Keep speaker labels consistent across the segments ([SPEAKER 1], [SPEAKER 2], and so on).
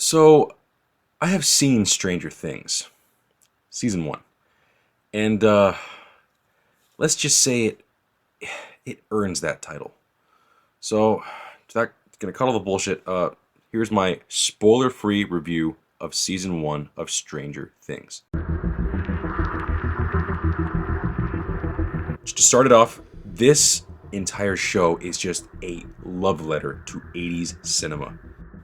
[SPEAKER 1] So, I have seen Stranger Things, season one, and let's just say it earns that title. So, not gonna cut all the bullshit. Here's my spoiler-free review of season one of Stranger Things. To start it off, this entire show is just a love letter to 80s cinema.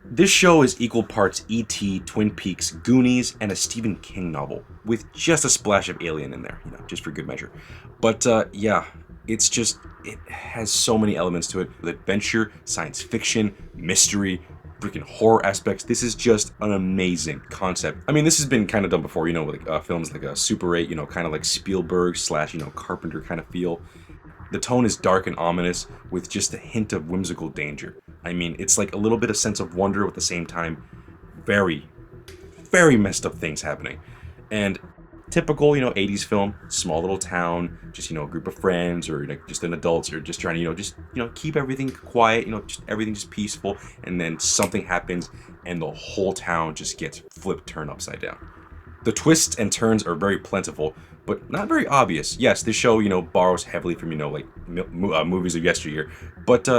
[SPEAKER 1] This show is equal parts E.T., Twin Peaks, Goonies, and a Stephen King novel, with just a splash of Alien in there, just for good measure. But yeah, it has so many elements to it, with adventure, science fiction, mystery, freaking horror aspects. This is just an amazing concept. I mean, this has been kind of done before, with films like Super 8, kind of like Spielberg / Carpenter kind of feel. The tone is dark and ominous, with just a hint of whimsical danger. I mean, it's like a little bit of sense of wonder at the same time. Very, very messed up things happening. And typical, 80s film, small little town, just, a group of friends or just an adults are just trying to, keep everything quiet, just everything just peaceful. And then something happens and the whole town just gets turned upside down. The twists and turns are very plentiful, but not very obvious. Yes, this show, borrows heavily from, movies of yesteryear, but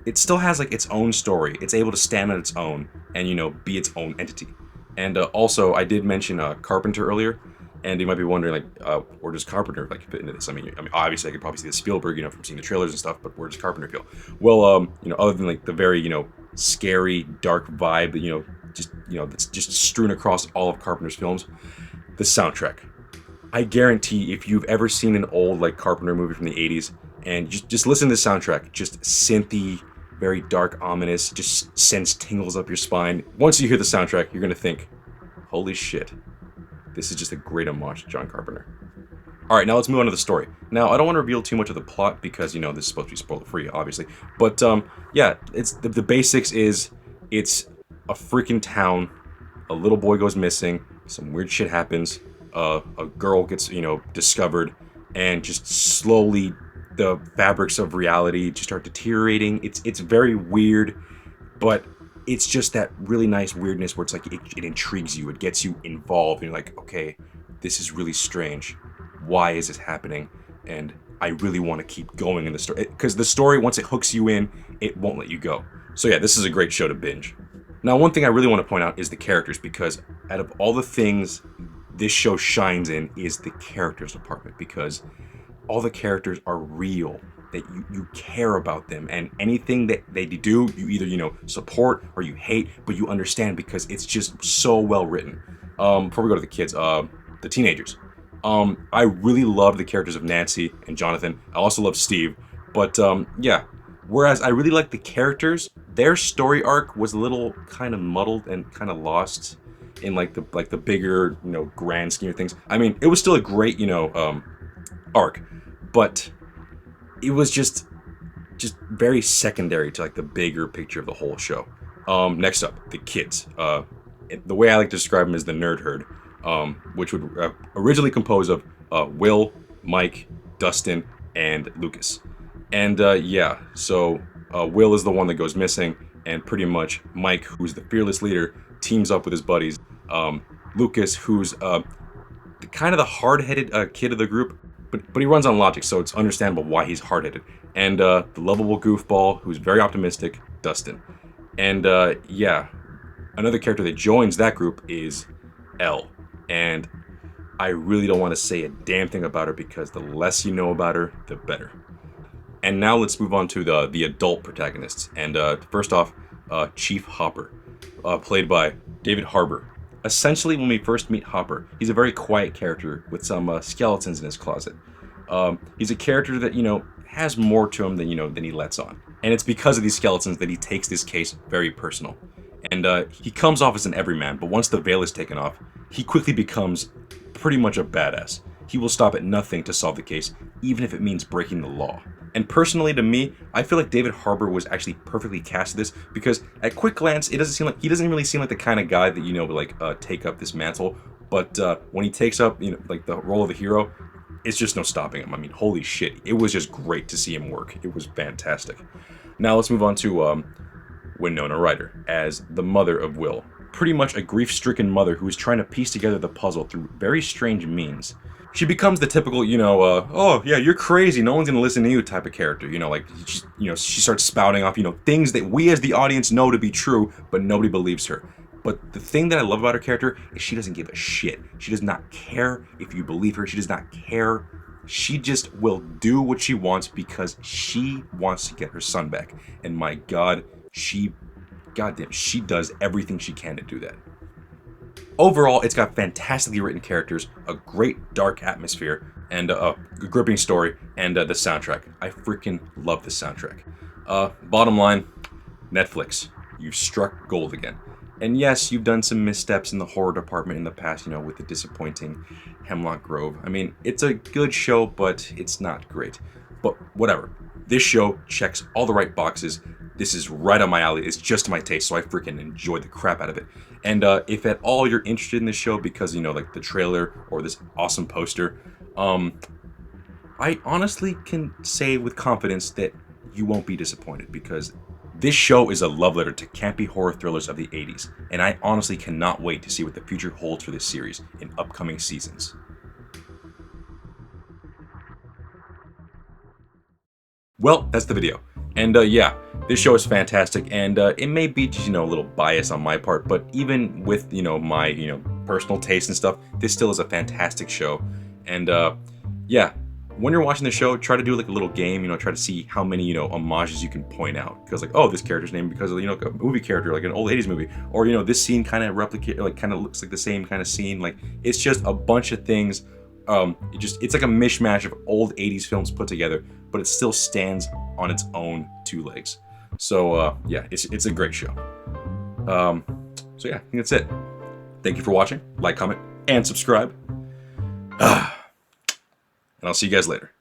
[SPEAKER 1] it still has, its own story. It's able to stand on its own and, be its own entity. And also, I did mention Carpenter earlier, and you might be wondering, where does Carpenter, fit into this? I mean, obviously, I could probably see the Spielberg, from seeing the trailers and stuff, but where does Carpenter feel? Well, other than, the very, scary, dark vibe that, that's just strewn across all of Carpenter's films, the soundtrack. I guarantee if you've ever seen an old Carpenter movie from the 80s and just listen to the soundtrack, just synthy, very dark, ominous, just sends tingles up your spine. Once you hear the soundtrack, you're going to think, holy shit, this is just a great homage to John Carpenter. Alright, now let's move on to the story. Now, I don't want to reveal too much of the plot because, this is supposed to be spoiler-free, obviously. But, yeah, it's the basics is, it's a freaking town, a little boy goes missing, some weird shit happens, a girl gets, discovered, and just slowly the fabrics of reality just start deteriorating. It's very weird, but it's just that really nice weirdness where it's it intrigues you, it gets you involved, and you're like, okay, this is really strange. Why is this happening? And I really want to keep going in the story, because the story, once it hooks you in, it won't let you go. So yeah, this is a great show to binge. Now, one thing I really want to point out is the characters, because out of all the things this show shines in is the characters department, because all the characters are real, that you care about them, and anything that they do, you either, support or you hate, but you understand because it's just so well written. Before we go to the kids, the teenagers. I really love the characters of Nancy and Jonathan. I also love Steve, but yeah. Whereas I really like the characters, their story arc was a little kind of muddled and kind of lost in the bigger, grand scheme of things. I mean, it was still a great, arc, but it was just very secondary to the bigger picture of the whole show. Next up, the kids. The way I like to describe them is the nerd herd, which would originally compose of Will, Mike, Dustin, and Lucas. And yeah, so Will is the one that goes missing, and pretty much Mike, who's the fearless leader, teams up with his buddies. Lucas, who's kind of the hard-headed kid of the group, but he runs on logic, so it's understandable why he's hard-headed. And the lovable goofball, who's very optimistic, Dustin. And yeah, another character that joins that group is Elle. And I really don't want to say a damn thing about her, because the less you know about her, the better. And now let's move on to the adult protagonists. And first off, Chief Hopper, played by David Harbour. Essentially, when we first meet Hopper, he's a very quiet character with some skeletons in his closet. He's a character that, has more to him than he lets on. And it's because of these skeletons that he takes this case very personal. And he comes off as an everyman, but once the veil is taken off, he quickly becomes pretty much a badass. He will stop at nothing to solve the case, even if it means breaking the law. And personally, to me, I feel like David Harbour was actually perfectly cast this, because at quick glance, he doesn't really seem like the kind of guy that would take up this mantle. But when he takes up the role of the hero, it's just no stopping him. I mean, holy shit, it was just great to see him work. It was fantastic. Now let's move on to Winona Ryder as the mother of Will. pretty much a grief-stricken mother who is trying to piece together the puzzle through very strange means. She becomes the typical, oh yeah, you're crazy, no one's gonna listen to you type of character. She starts spouting off, things that we as the audience know to be true, but nobody believes her. But the thing that I love about her character is she doesn't give a shit. She does not care if you believe her. She does not care. She just will do what she wants because she wants to get her son back. And my God, she does everything she can to do that. Overall, it's got fantastically written characters, a great dark atmosphere, and a gripping story, and the soundtrack. I freaking love the soundtrack. Bottom line, Netflix, you've struck gold again. And yes, you've done some missteps in the horror department in the past, with the disappointing Hemlock Grove. I mean, it's a good show, but it's not great. But whatever. This show checks all the right boxes. This is right on my alley. It's just my taste, so I freaking enjoyed the crap out of it. And if at all you're interested in this show because, like the trailer or this awesome poster, I honestly can say with confidence that you won't be disappointed because this show is a love letter to campy horror thrillers of the 80s, and I honestly cannot wait to see what the future holds for this series in upcoming seasons. Well, that's the video. And yeah, this show is fantastic, and it may be just, a little bias on my part, but even with, my, personal taste and stuff, this still is a fantastic show. And yeah, when you're watching the show, try to do like a little game, try to see how many, homages you can point out. Because like, oh, this character's named because of, a movie character, like an old 80s movie. Or, this scene kind of kind of looks like the same kind of scene. Like, it's just a bunch of things. It's like a mishmash of old 80s films put together, but it still stands on its own two legs. So, yeah, it's a great show. So yeah, I think that's it. Thank you for watching. Like, comment, and subscribe. And I'll see you guys later.